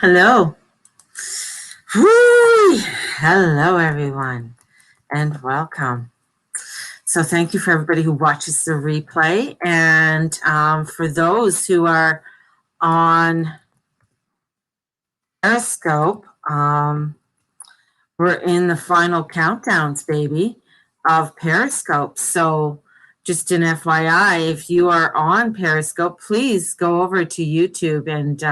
Hello. Whoo! Hello, everyone, and welcome. So, thank you for everybody who watches the replay. And for those who are on Periscope, we're in the final countdowns, baby, of Periscope. So, just an FYI, if you are on Periscope, please go over to YouTube and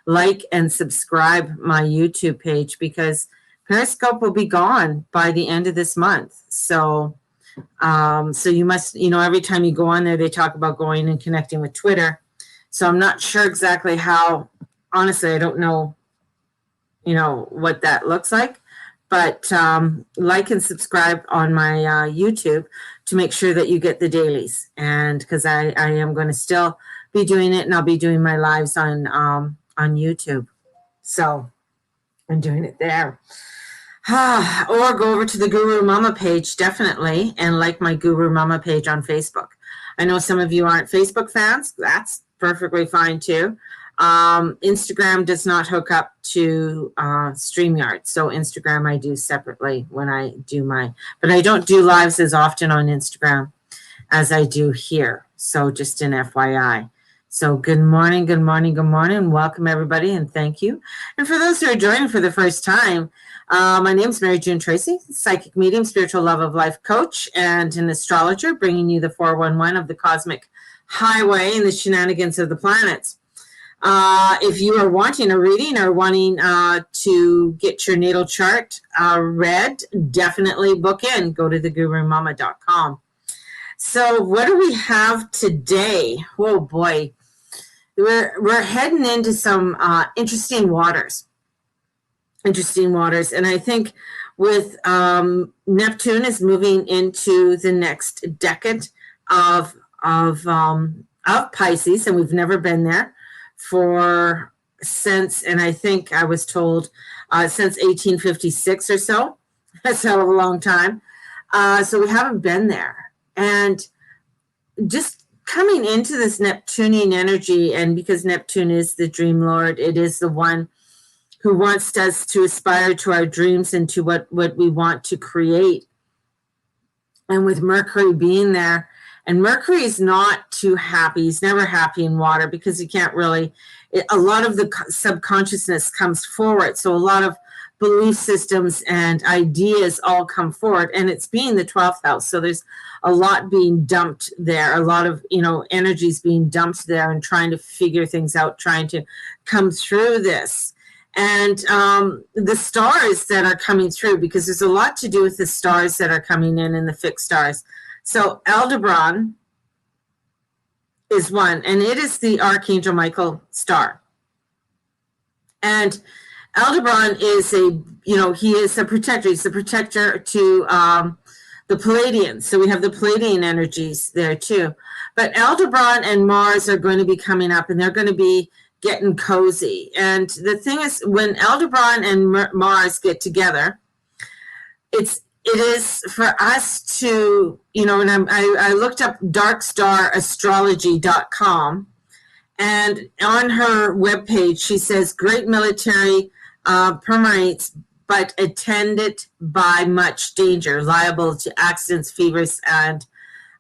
like and subscribe my YouTube page because Periscope will be gone by the end of this month. So you must, every time you go on there, they talk about going and connecting with Twitter. So I'm not sure exactly how, honestly, I don't know, what that looks like. But like and subscribe on my YouTube to make sure that you get the dailies. And because I am going to still be doing it, and I'll be doing my lives on YouTube. So I'm doing it there. Or go over to the Guru Mama page, definitely, and like my Guru Mama page on Facebook. I know some of you aren't Facebook fans. That's perfectly fine too. Instagram does not hook up to StreamYard. So Instagram I do separately when I do but I don't do lives as often on Instagram as I do here. So just an FYI. So good morning, good morning, good morning. Welcome everybody and thank you. And for those who are joining for the first time, my name is Mary June Tracy, psychic medium, spiritual love of life coach, and an astrologer, bringing you the 411 of the cosmic highway and the shenanigans of the planets. If you are wanting a reading or wanting to get your natal chart read, definitely book in. Go to thegurumama.com. So what do we have today? Oh boy, we're heading into some interesting waters. And I think with Neptune is moving into the next decade of Pisces, and we've never been there since, and I think I was told since 1856 or so. That's a hell of a long time. So we haven't been there. And just coming into this Neptunian energy, and because Neptune is the dream lord, it is the one who wants us to aspire to our dreams and to what we want to create. And with Mercury being there, and Mercury is not too happy. He's never happy in water because he can't really, a lot of the subconsciousness comes forward. So a lot of belief systems and ideas all come forward, and it's being the 12th house. So there's a lot being dumped there, a lot of, energies being dumped there and trying to figure things out, trying to come through this. And the stars that are coming through, because there's a lot to do with the stars that are coming in and the fixed stars. So Aldebaran is one, and it is the Archangel Michael star. And Aldebaran is he is a protector. He's the protector to the Palladians. So we have the Palladian energies there too. But Aldebaran and Mars are going to be coming up, and they're going to be getting cozy. And the thing is, when Aldebaran and Mars get together, it is for us to, and I looked up darkstarastrology.com, and on her webpage, she says, great military permanents, but attended by much danger, liable to accidents, fevers, and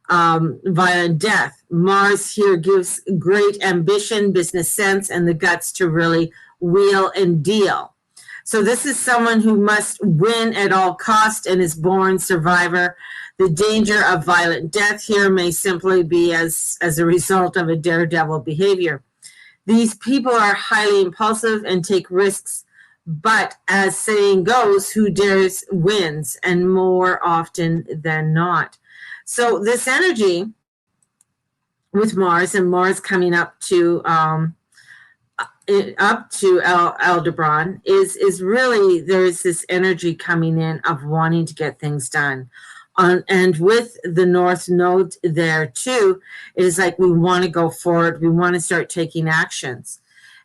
violent death. Mars here gives great ambition, business sense, and the guts to really wheel and deal. So this is someone who must win at all cost and is born survivor. The danger of violent death here may simply be as a result of a daredevil behavior. These people are highly impulsive and take risks, but as saying goes, who dares wins, and more often than not. So this energy with Mars, and Mars coming up to Aldebaran is really, there's this energy coming in of wanting to get things done. And with the North Node there too, it is like we want to go forward. We want to start taking actions.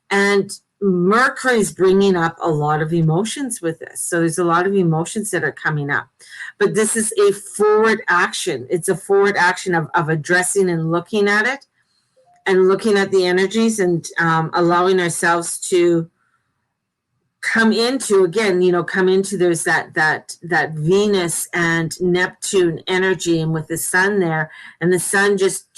And Mercury's bringing up a lot of emotions with this. So there's a lot of emotions that are coming up. But this is a forward action. It's a forward action of addressing and looking at it and looking at the energies and allowing ourselves to come into, again, come into, there's that Venus and Neptune energy, and with the sun there, and the sun just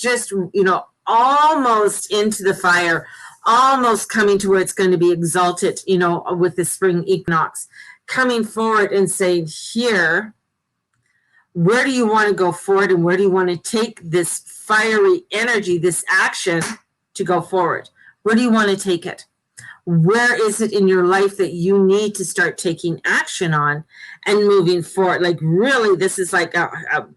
almost into the fire, almost coming to where it's going to be exalted, with the spring equinox, coming forward and saying, here, where do you want to go forward, and where do you want to take this fiery energy, this action, to go forward? Where do you want to take it? Where is it in your life that you need to start taking action on and moving forward? Like, really, this is like a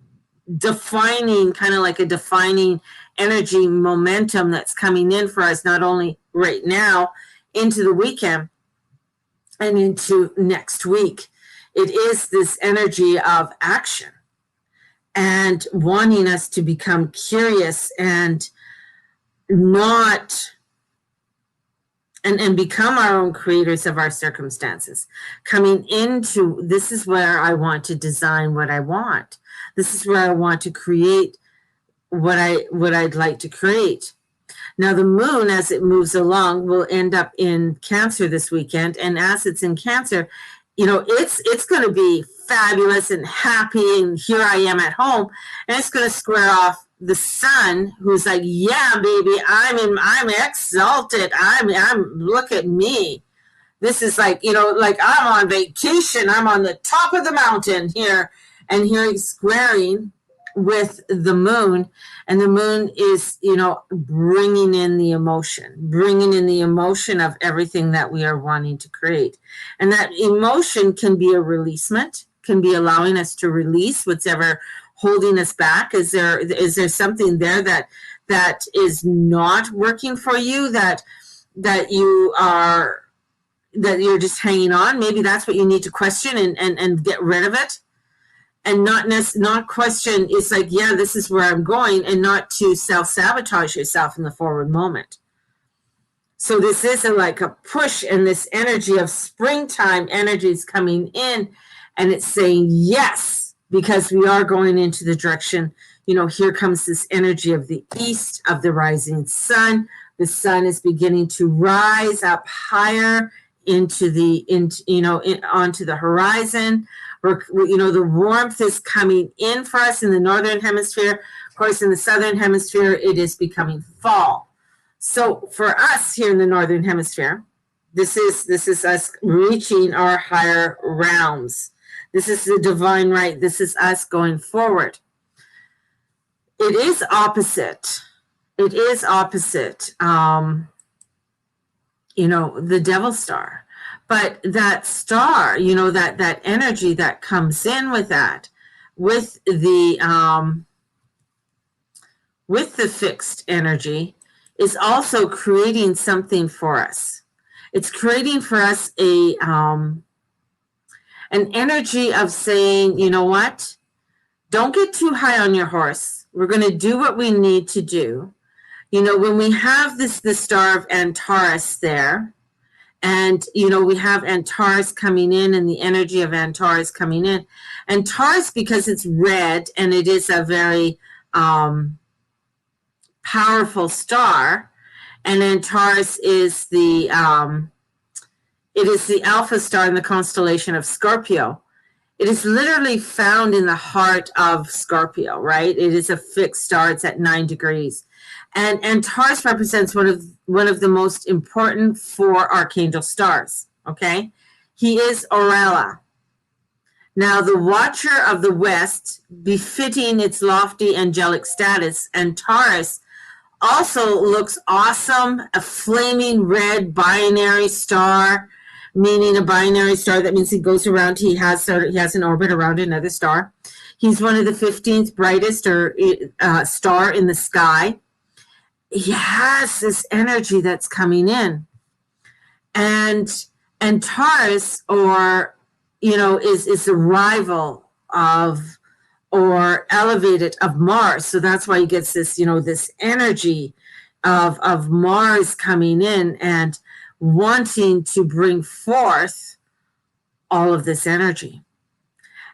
defining, kind of like a defining energy momentum that's coming in for us, not only right now into the weekend and into next week. It is this energy of action and wanting us to become curious and not and become our own creators of our circumstances. Coming into, this is where I want to design what I want. This is where I want to create what I'd like to create. Now, the moon, as it moves along, will end up in Cancer this weekend. And as it's in Cancer, it's going to be fabulous and happy. And here I am at home. And it's going to square off the sun, who's like, yeah, baby, I'm exalted. I'm look at me. This is like, like I'm on vacation. I'm on the top of the mountain here. And here he's squaring with the moon, and the moon is, bringing in the emotion of everything that we are wanting to create. And that emotion can be a releasement, can be allowing us to release whatever holding us back. Is there something there that is not working for you, that you're just hanging on? Maybe that's what you need to question and get rid of it. And not question, it's like, yeah, this is where I'm going, and not to self-sabotage yourself in the forward moment. So this is like a push, and this energy of springtime energy is coming in, and it's saying yes, because we are going into the direction, here comes this energy of the east, of the rising sun. The sun is beginning to rise up higher onto the horizon. The warmth is coming in for us in the northern hemisphere. Of course, in the southern hemisphere, it is becoming fall. So for us here in the northern hemisphere, this is us reaching our higher realms. This is the divine right. This is us going forward. It is opposite. It is opposite. The devil star. But that star, that energy that comes in with that, with the fixed energy, is also creating something for us. It's creating for us an energy of saying, you know what? Don't get too high on your horse. We're going to do what we need to do. When we have the star of Antares there, and, we have Antares coming in, and the energy of Antares coming in. Antares, because it's red, and it is a very powerful star, and Antares is the alpha star in the constellation of Scorpio. It is literally found in the heart of Scorpio, right? It is a fixed star. It's at 9 degrees. And Antares represents one of the most important 4 archangel stars, okay? He is Orella. Now, the watcher of the West, befitting its lofty angelic status, Antares also looks awesome, a flaming red binary star, meaning a binary star. That means he goes around, he has an orbit around another star. He's one of the 15th brightest star in the sky. He has this energy that's coming in, and Taurus, is the rival of, or elevated of, Mars. So that's why he gets this, this energy of Mars coming in and wanting to bring forth all of this energy.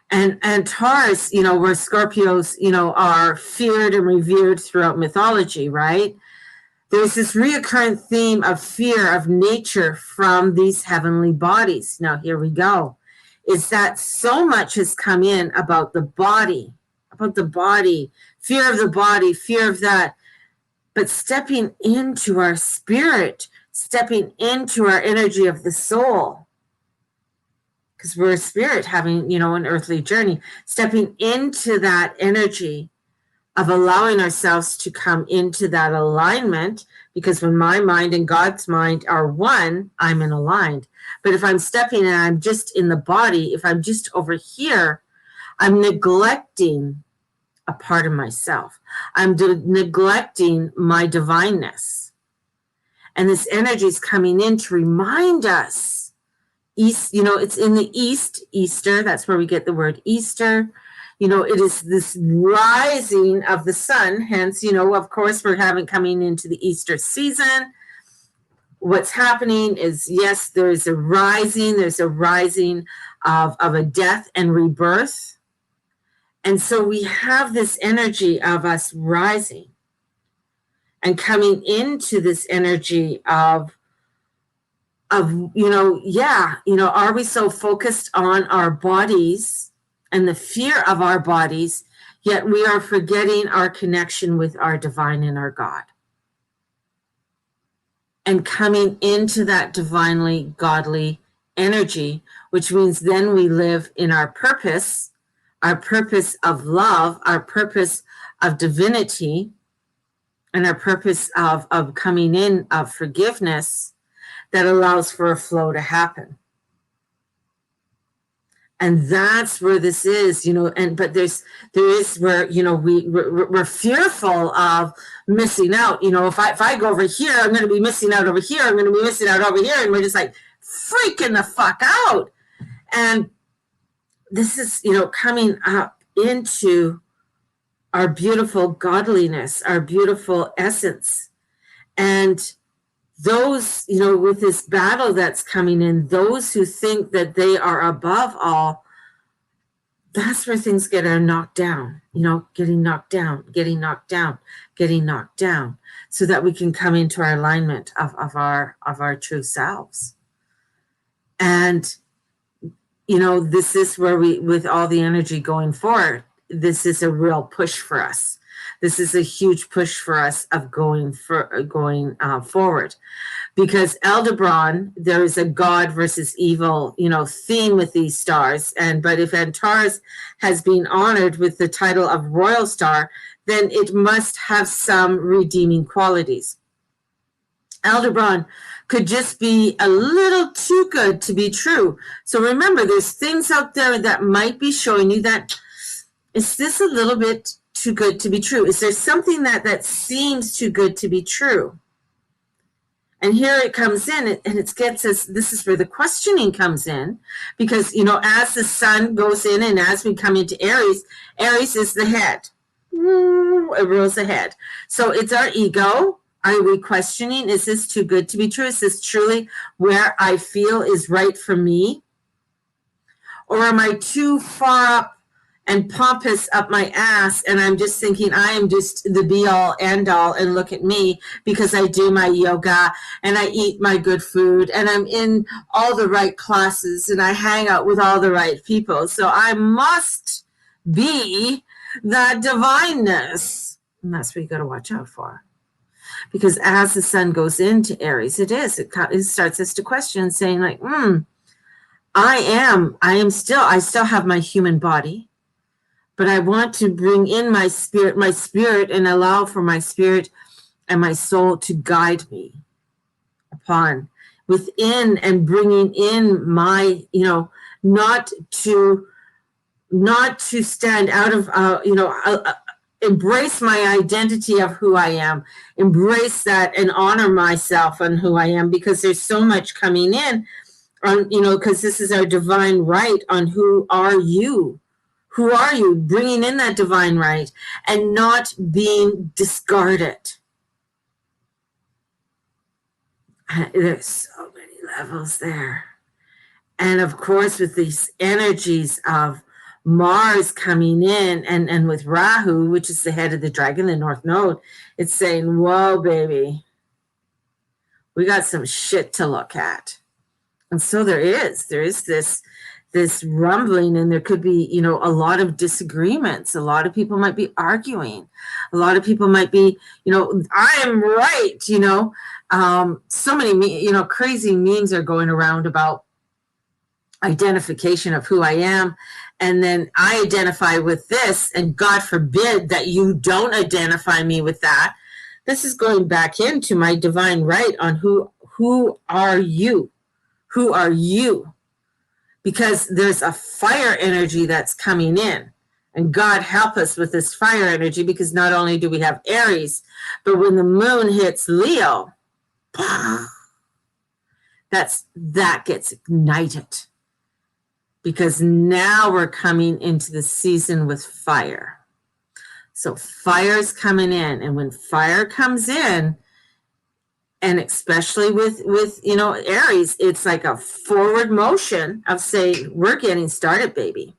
And Taurus, where Scorpios, are feared and revered throughout mythology, right? there's this reoccurrent theme of fear of nature from these heavenly bodies. Now, here we go. Is that so much has come in about the body, fear of the body, fear of that. But stepping into our spirit, stepping into our energy of the soul, because we're a spirit having, an earthly journey, stepping into that energy of allowing ourselves to come into that alignment, because when my mind and God's mind are one, I'm in aligned. But if I'm stepping and I'm just in the body, if I'm just over here, I'm neglecting a part of myself. I'm neglecting my divineness. And this energy is coming in to remind us. It's in the East, Easter, that's where we get the word Easter. It is this rising of the sun. Hence, of course, we're coming into the Easter season. What's happening is, yes, there's a rising of a death and rebirth. And so we have this energy of us rising and coming into this energy of are we so focused on our bodies and the fear of our bodies, yet we are forgetting our connection with our divine and our God. And coming into that divinely godly energy, which means then we live in our purpose of love, our purpose of divinity, and our purpose of coming in of forgiveness that allows for a flow to happen. And that's where this is, but there is where, we're fearful of missing out. If I go over here, I'm going to be missing out over here. I'm going to be missing out over here. And we're just like freaking the fuck out. And this is, coming up into our beautiful godliness, our beautiful essence. And those, with this battle that's coming in, those who think that they are above all, that's where things get knocked down, getting knocked down, so that we can come into our alignment of our true selves. And this is where we, with all the energy going forward, this is a real push for us. This is a huge push for us of going forward, because Aldebaran, there is a God versus evil, theme with these stars. But if Antares has been honored with the title of Royal Star, then it must have some redeeming qualities. Aldebaran could just be a little too good to be true. So remember, there's things out there that might be showing you that, is this a little bit too good to be true? Is there something that seems too good to be true? And here it comes in, and it gets us, this is where the questioning comes in, because, as the sun goes in and as we come into Aries, Aries is the head. It rules the head. So it's our ego. Are we questioning, is this too good to be true? Is this truly where I feel is right for me? Or am I too far up and pompous up my ass, and I'm just thinking I am just the be-all, end-all, and look at me because I do my yoga, and I eat my good food, and I'm in all the right classes, and I hang out with all the right people, so I must be that divineness. And that's what you got to watch out for. Because as the sun goes into Aries, it starts us to question, saying like, I still have my human body, but I want to bring in my spirit, and allow for my spirit and my soul to guide me within, and bringing in my, not to stand out of, embrace my identity of who I am, embrace that and honor myself and who I am, because there's so much coming in on, because this is our divine right on who are you? Who are you? Bringing in that divine right and not being discarded. There's so many levels there. And of course, with these energies of Mars coming in, and with Rahu, which is the head of the dragon, the North Node, it's saying, whoa, baby, We got some shit to look at. And so there is this rumbling, and there could be, you know, a lot of disagreements. A lot of people might be arguing. A lot of people might be, you know, I am right, you know. So many, you know, crazy memes are going around about identification of who I am. And then I identify with this, and God forbid that you don't identify me with that. This is going back into my divine right on who are you? Who are you? Because there's a fire energy that's coming in. And God help us with this fire energy, because not only do we have Aries, but when the moon hits Leo, that gets ignited. Because now we're coming into the season with fire. So fire's coming in. And when fire comes in, and especially with you know, Aries, it's like a forward motion of saying, we're getting started, baby.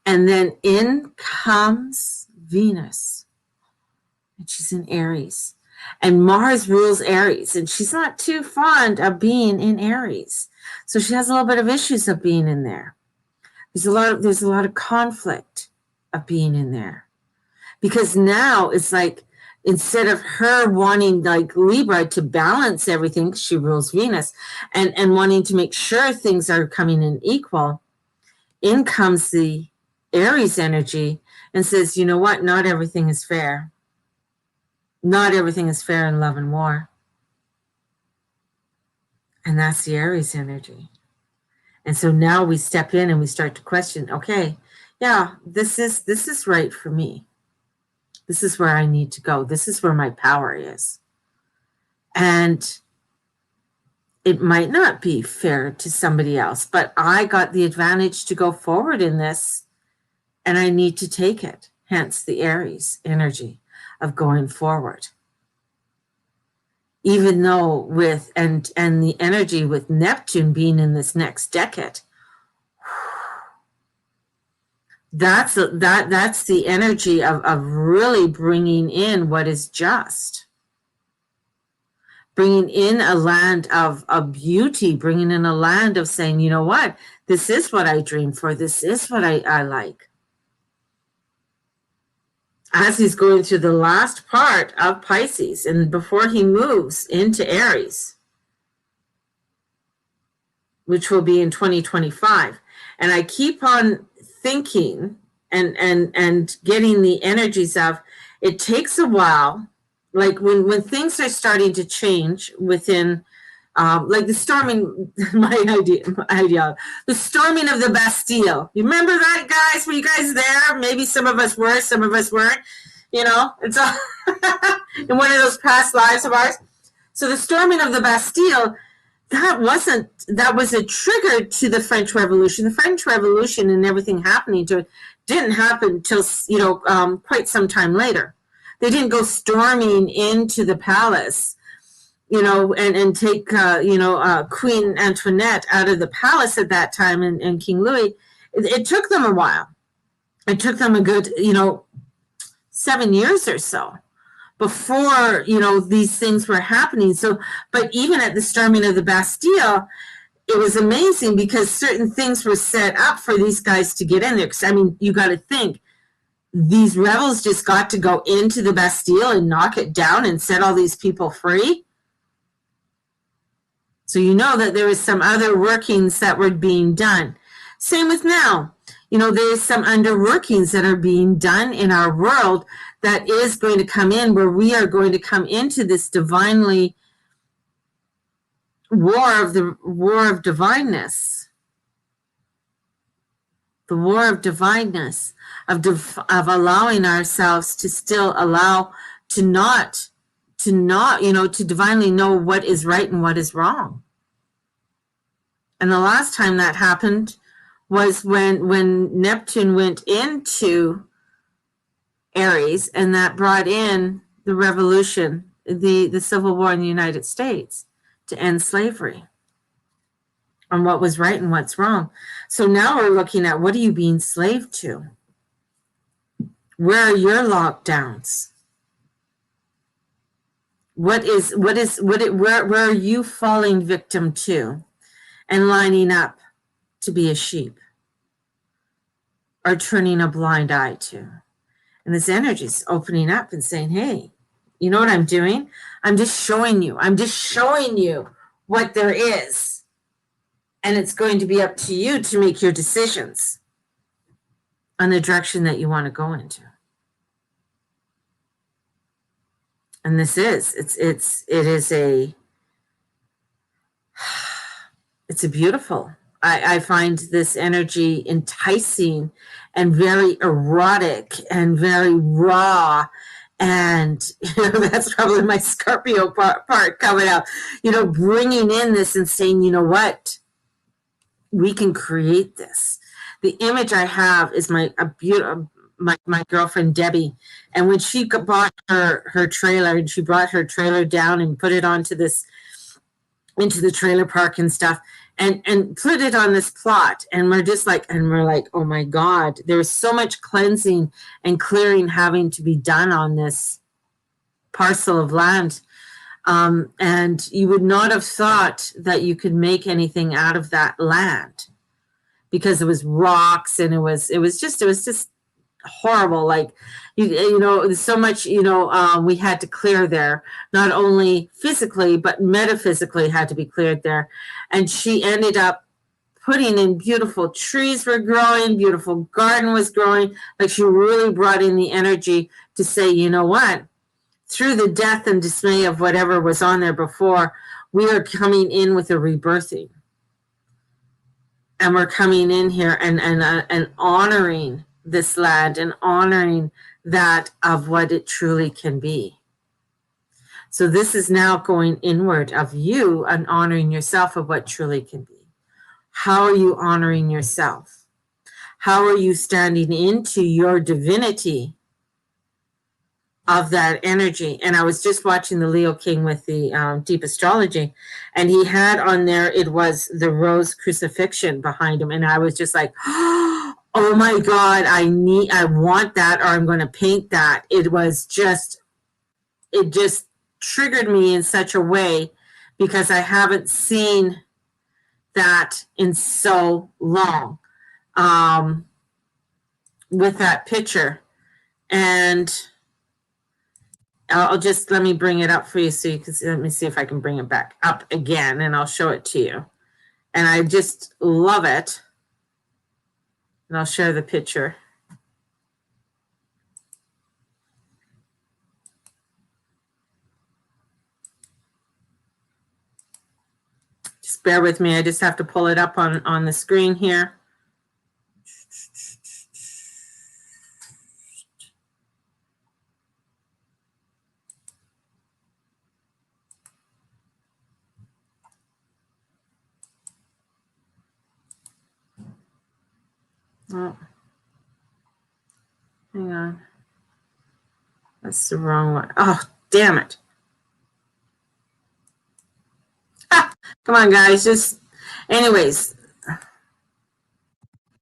And then in comes Venus. And she's in Aries. And Mars rules Aries. And she's not too fond of being in Aries. So she has a little bit of issues of being in there. There's a lot of conflict of being in there. Because now it's like, instead of her wanting, like Libra, to balance everything, she rules Venus, and wanting to make sure things are coming in equal, in comes the Aries energy and says, you know what? Not everything is fair. Not everything is fair in love and war. And that's the Aries energy. And so now we step in and we start to question, okay, yeah, this is right for me. This is where I need to go. This is where my power is. And it might not be fair to somebody else, but I got the advantage to go forward in this, and I need to take it. Hence the Aries energy of going forward. Even though with, and the energy with Neptune being in this next decade, that's the energy of really bringing in what is just, bringing in a land of beauty, bringing in a land of saying, you know what, this is what I dream for, this is what I like. As he's going through the last part of Pisces, and before he moves into Aries, which will be in 2025. And I keep on thinking and getting the energies of, it takes a while, like when things are starting to change within, like the storming, my idea, the storming of the Bastille. You remember that, guys? Were you guys there? Maybe some of us were, some of us weren't. You know, it's all in one of those past lives of ours. So the storming of the Bastille, that was a trigger to the French Revolution. The French Revolution and everything happening to it didn't happen till, you know, quite some time later. They didn't go storming into the palace, you know, and take, Queen Antoinette out of the palace at that time, and King Louis. It took them a while. It took them a good, 7 years or so before, these things were happening. So, but even at the storming of the Bastille, it was amazing because certain things were set up for these guys to get in there. Because, I mean, you got to think, these rebels just got to go into the Bastille and knock it down and set all these people free. So you know that there was some other workings that were being done. Same with now. There's some underworkings that are being done in our world that is going to come in, where we are going to come into this divinely war of divineness. The war of divineness, of allowing ourselves to still allow to not, to divinely know what is right and what is wrong. And the last time that happened was when Neptune went into Aries, and that brought in the revolution, the Civil War in the United States to end slavery, on what was right and what's wrong. So now we're looking at, what are you being slave to? Where are your lockdowns? where are you falling victim to and lining up to be a sheep or turning a blind eye to? And this energy is opening up and saying, hey, you know what I'm doing? I'm just showing you what there is. And it's going to be up to you to make your decisions on the direction that you want to go into. And this is, it's a beautiful, I find this energy enticing and very erotic and very raw. And that's probably my Scorpio part coming out, bringing in this and saying, you know what, we can create this. The image I have is my girlfriend Debbie, and when she bought her trailer, and she brought her trailer down and put it into the trailer park and stuff, and put it on this plot, and we're like, oh my God, there's so much cleansing and clearing having to be done on this parcel of land. And you would not have thought that you could make anything out of that land, because it was rocks, and it was just horrible. Like, so much, we had to clear there, not only physically, but metaphysically had to be cleared there. And she ended up putting in beautiful trees were growing, beautiful garden was growing. Like, she really brought in the energy to say, you know what, through the death and dismay of whatever was on there before, we are coming in with a rebirthing. And we're coming in here and honoring this land and honoring that of what it truly can be. So this is now going inward of you and honoring yourself of what truly can be. How are you honoring yourself? How are you standing into your divinity of that energy? And I was just watching the Leo King with the Deep Astrology, and he had on there, it was the rose crucifixion behind him. And I was just like, oh my God, I want that, or I'm going to paint that. It just triggered me in such a way, because I haven't seen that in so long, with that picture. And let me bring it up for you so you can see. Let me see if I can bring it back up again, and I'll show it to you. And I just love it. And I'll share the picture. Just bear with me. I just have to pull it up on the screen here. Oh, hang on. That's the wrong one. Oh, damn it. Come on, guys. Anyways,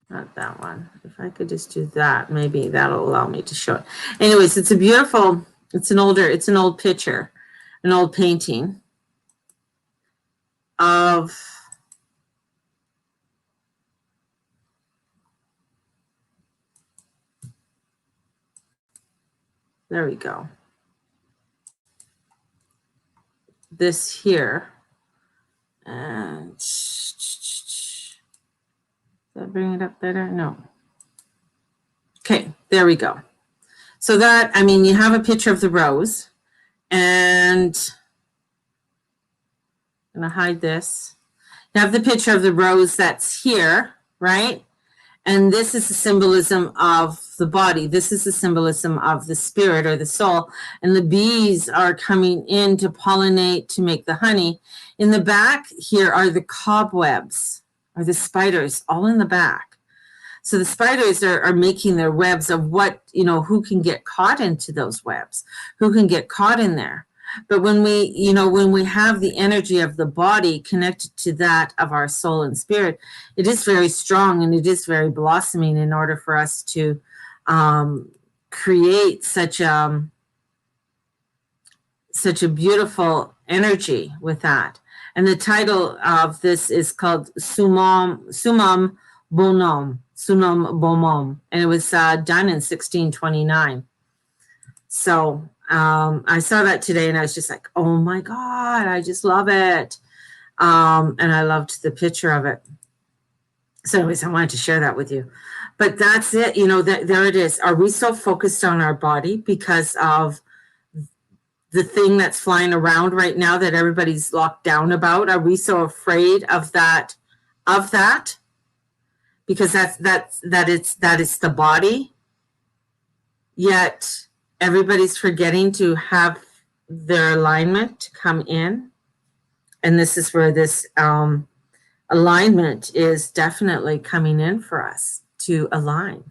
not that one. If I could just do that, maybe that'll allow me to show it. Anyways, it's an old picture, an old painting of there we go. This here. And does that bring it up better? No. Okay, there we go. So that, you have a picture of the rose, and I'm going to hide this. You have the picture of the rose that's here, right? And this is the symbolism of the body. This is the symbolism of the spirit or the soul. And the bees are coming in to pollinate, to make the honey. In the back here are the cobwebs, or the spiders, all in the back. So the spiders are making their webs of what, who can get caught into those webs, who can get caught in there. But when we have the energy of the body connected to that of our soul and spirit, it is very strong, and it is very blossoming in order for us to create such such a beautiful energy with that. And the title of this is called Summum Bonum, Summum Bonum, and it was done in 1629. So I saw that today, and I was just like, oh my God, I just love it. And I loved the picture of it. So anyways, I wanted to share that with you. But that's it. There it is. Are we so focused on our body because of the thing that's flying around right now that everybody's locked down about? Are we so afraid of that? Because that is the body. Yet everybody's forgetting to have their alignment come in. And this is where this alignment is definitely coming in for us to align.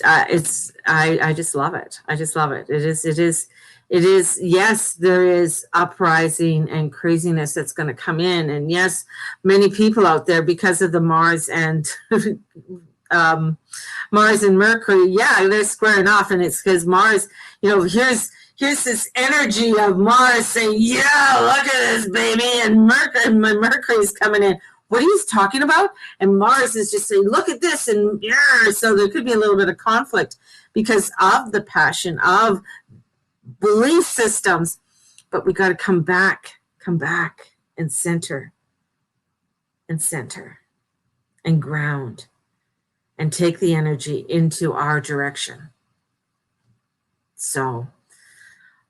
I just love it. I just love it. It is. Yes, there is uprising and craziness that's going to come in. And yes, many people out there, because of the Mars and Mars and Mercury, yeah, they're squaring off. And it's because Mars, here's this energy of Mars saying, yeah, look at this, baby. And Mercury's coming in. What are you talking about? And Mars is just saying, look at this. And yeah, so there could be a little bit of conflict because of the passion of belief systems. But we got to come back and center and ground and take the energy into our direction. So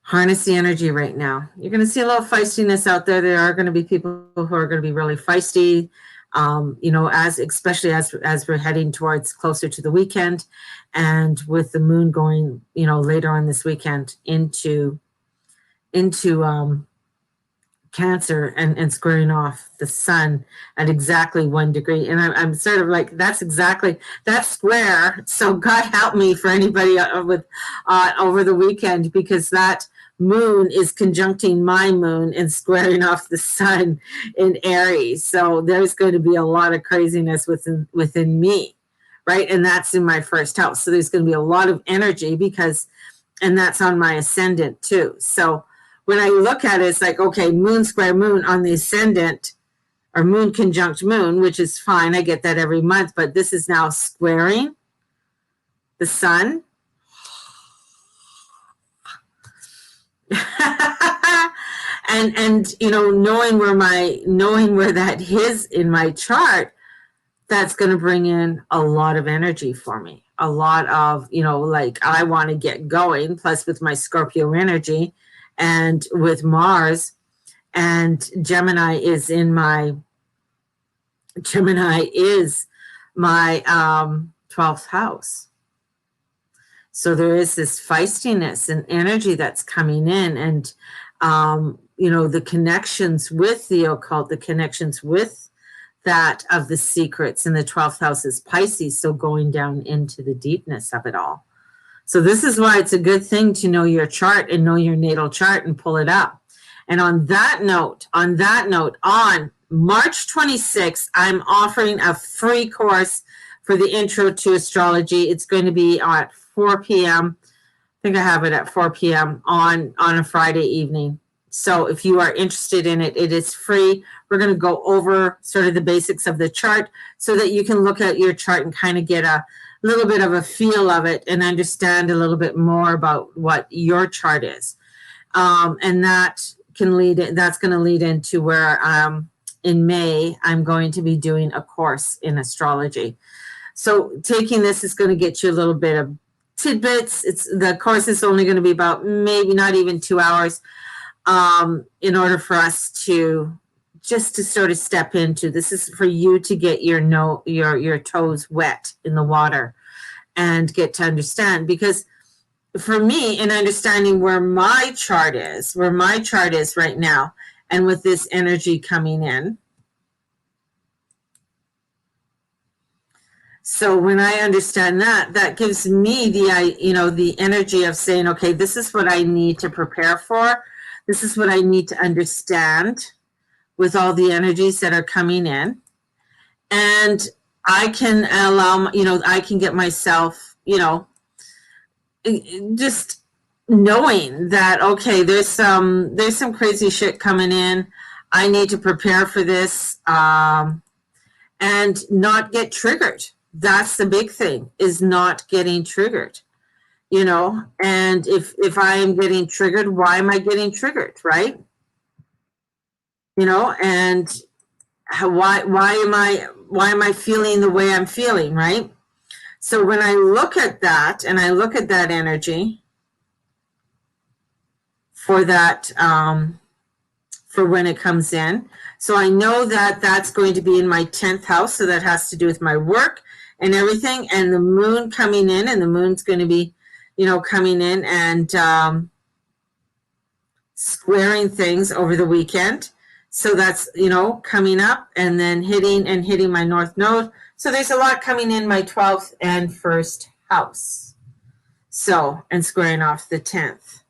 harness the energy right now. You're going to see a little feistiness out there. There are going to be people who are going to be really feisty, especially as we're heading towards closer to the weekend, and with the moon going, later on this weekend into Cancer and squaring off the sun at exactly 1 degree. And I'm sort of like, that's square. So God help me for anybody with over the weekend, because that moon is conjuncting my moon and squaring off the sun in Aries. So there's going to be a lot of craziness within me, right? And that's in my first house. So there's going to be a lot of energy and that's on my ascendant too. So when I look at it, it's like, okay, moon square moon on the ascendant, or moon conjunct moon, which is fine. I get that every month, but this is now squaring the sun. and knowing where that is in my chart, that's going to bring in a lot of energy for me. A lot of, like, I want to get going, plus with my Scorpio energy and with Mars, and Gemini is my 12th house. So there is this feistiness and energy that's coming in, and the connections with the occult, the connections with that of the secrets, and the 12th house is Pisces, so going down into the deepness of it all. So this is why it's a good thing to know your chart and know your natal chart and pull it up. And on that note, on March 26th, I'm offering a free course for the Intro to Astrology. It's going to be at 4 p.m. I think I have it at 4 p.m. on a Friday evening. So if you are interested in it, it is free. We're going to go over sort of the basics of the chart so that you can look at your chart and kind of get a little bit of a feel of it and understand a little bit more about what your chart is. And that's going to lead into where in May, I'm going to be doing a course in astrology. So taking this is going to get you a little bit of tidbits. The course is only going to be about maybe not even 2 hours in order for us to sort of step into. This is for you to get your toes wet in the water and get to understand. Because for me, in understanding where my chart is right now, and with this energy coming in, so when I understand that gives me the energy of saying, okay, this is what I need to prepare for. This is what I need to understand with all the energies that are coming in. And I can I can get myself, just knowing that, okay, there's some crazy shit coming in. I need to prepare for this, and not get triggered. That's the big thing, is not getting triggered. And if I am getting triggered, why am I getting triggered, right? And why am I feeling the way I'm feeling, right? So when I look at that, and I look at that energy for that, for when it comes in, so I know that that's going to be in my 10th house, so that has to do with my work and everything, and the moon coming in, and the moon's going to be, coming in and squaring things over the weekend. So that's, coming up and then hitting my north node. So there's a lot coming in my 12th and 1st house. So, and squaring off the 10th.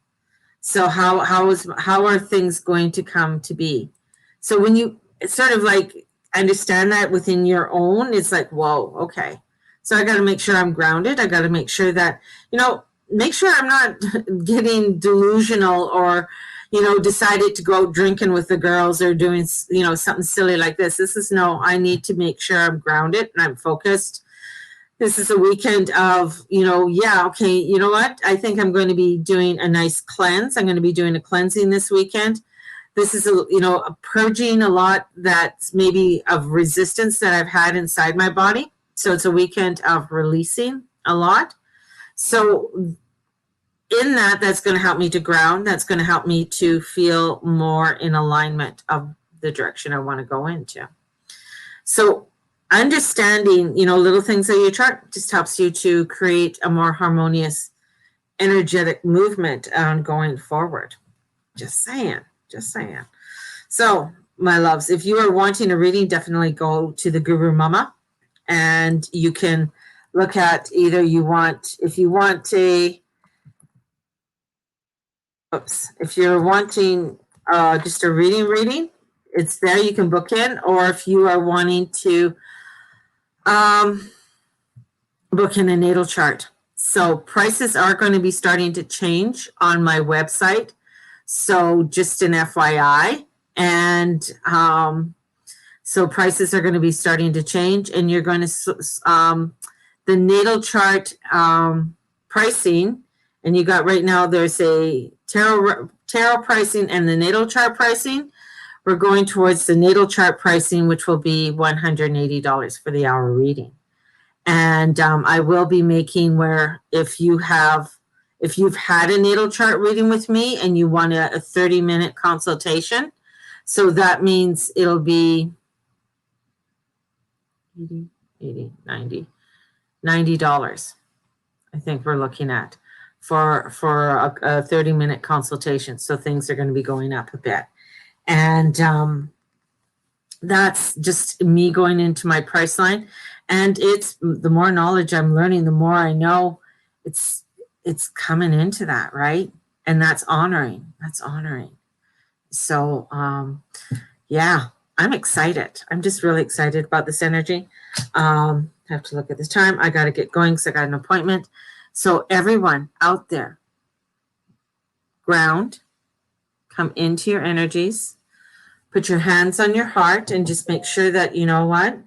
So how are things going to come to be? So when you sort of like understand that within your own, it's like, whoa, okay. So I got to make sure I'm grounded. I got to make sure that, make sure I'm not getting delusional or, decided to go drinking with the girls or doing, something silly like this. I need to make sure I'm grounded and I'm focused. This is a weekend of, okay, you know what? I think I'm going to be doing a nice cleanse. I'm going to be doing a cleansing this weekend. This is a purging a lot that's maybe of resistance that I've had inside my body. So it's a weekend of releasing a lot. So in that's going to help me to ground. That's going to help me to feel more in alignment of the direction I want to go into. So understanding, little things of your chart just helps you to create a more harmonious, energetic movement going forward. Just saying. So, my loves, if you are wanting a reading, definitely go to the Guru Mama, and you can look at either if you're wanting just a reading, it's there. You can book in, or if you are wanting to book in a natal chart. So prices are going to be starting to change on my website. So just an FYI. And so prices are going to be starting to change, and you're going to, the natal chart pricing, and you got right now, there's a tarot pricing and the natal chart pricing. We're going towards the natal chart pricing, which will be $180 for the hour reading. And I will be making where if you've had a natal chart reading with me and you want a 30-minute consultation, so that means it'll be $90. I think we're looking at for a 30-minute consultation. So things are going to be going up a bit. And that's just me going into my price line. And it's the more knowledge I'm learning, the more I know it's coming into that, right? And that's honoring. So, yeah, I'm excited. I'm just really excited about this energy. I have to look at this time. I got to get going because I got an appointment. So everyone out there, ground, come into your energies, put your hands on your heart, and just make sure that, you know what,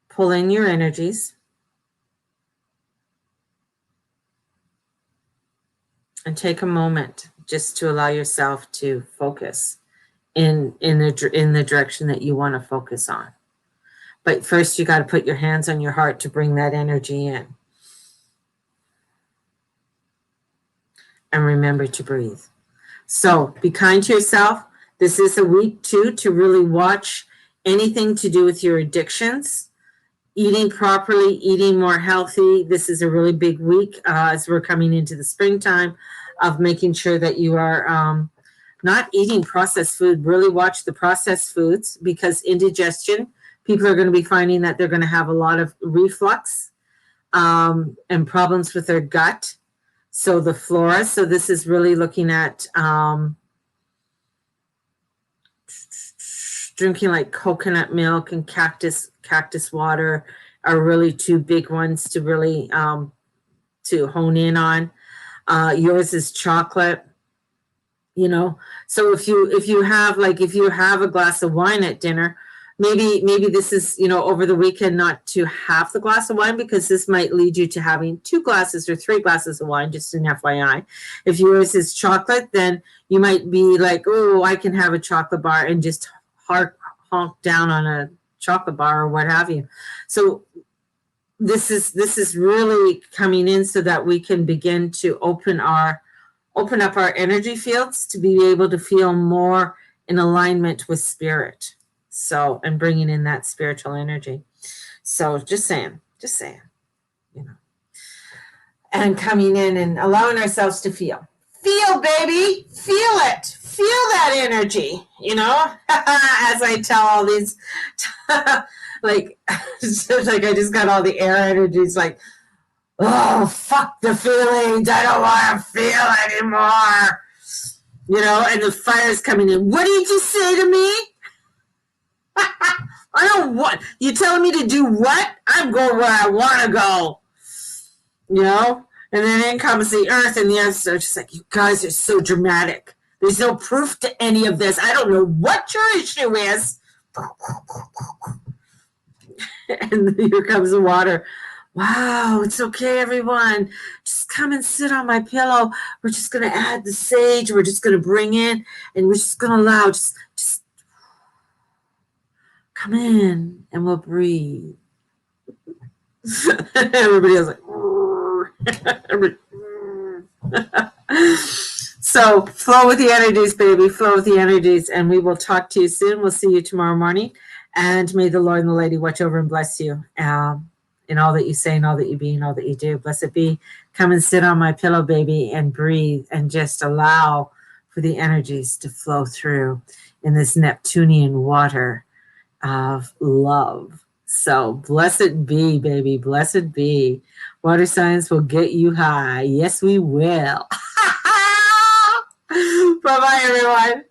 pull in your energies. And take a moment just to allow yourself to focus in the direction that you want to focus on. But first, you got to put your hands on your heart to bring that energy in. And remember to breathe. So be kind to yourself. This is a week, too, to really watch anything to do with your addictions. Eating properly, eating more healthy. This is a really big week as we're coming into the springtime of making sure that you are not eating processed food. Really watch the processed foods, because indigestion, people are going to be finding that they're going to have a lot of reflux and problems with their gut. So the flora. So this is really looking at drinking like coconut milk and cactus water are really two big ones to really to hone in on. Yours is chocolate. You know, so if you have a glass of wine at dinner, maybe this is, over the weekend, not to half the glass of wine, because this might lead you to having 2 glasses or 3 glasses of wine, just an FYI. If yours is chocolate, then you might be like, oh, I can have a chocolate bar, and just honk down on a chocolate bar or what have you. So this is really coming in so that we can begin to open up our energy fields to be able to feel more in alignment with spirit. So, and bringing in that spiritual energy. So just saying, and coming in and allowing ourselves to feel, baby, feel it, feel that energy, as I tell all these, like I just got all the air energies, like, oh, fuck the feelings. I don't want to feel anymore. And the fire's coming in. What did you say to me? I don't want. You telling me to do what? I'm going where I want to go. And then in comes the earth, and the earth's just like, you guys are so dramatic. There's no proof to any of this. I don't know what your issue is. And here comes the water. Wow, it's okay, everyone. Just come and sit on my pillow. We're just going to add the sage. We're just going to bring in, and we're just going to allow, just come in, and we'll breathe. Everybody else like, so flow with the energies, baby. Flow with the energies, and we will talk to you soon. We'll see you tomorrow morning, and may the Lord and the Lady watch over and bless you. In all that you say, and all that you be, and all that you do. Blessed be. Come and sit on my pillow, baby, and breathe, and just allow for the energies to flow through in this Neptunian water of love. So blessed be, baby. Blessed be. Water signs will get you high. Yes, we will. Bye-bye, everyone.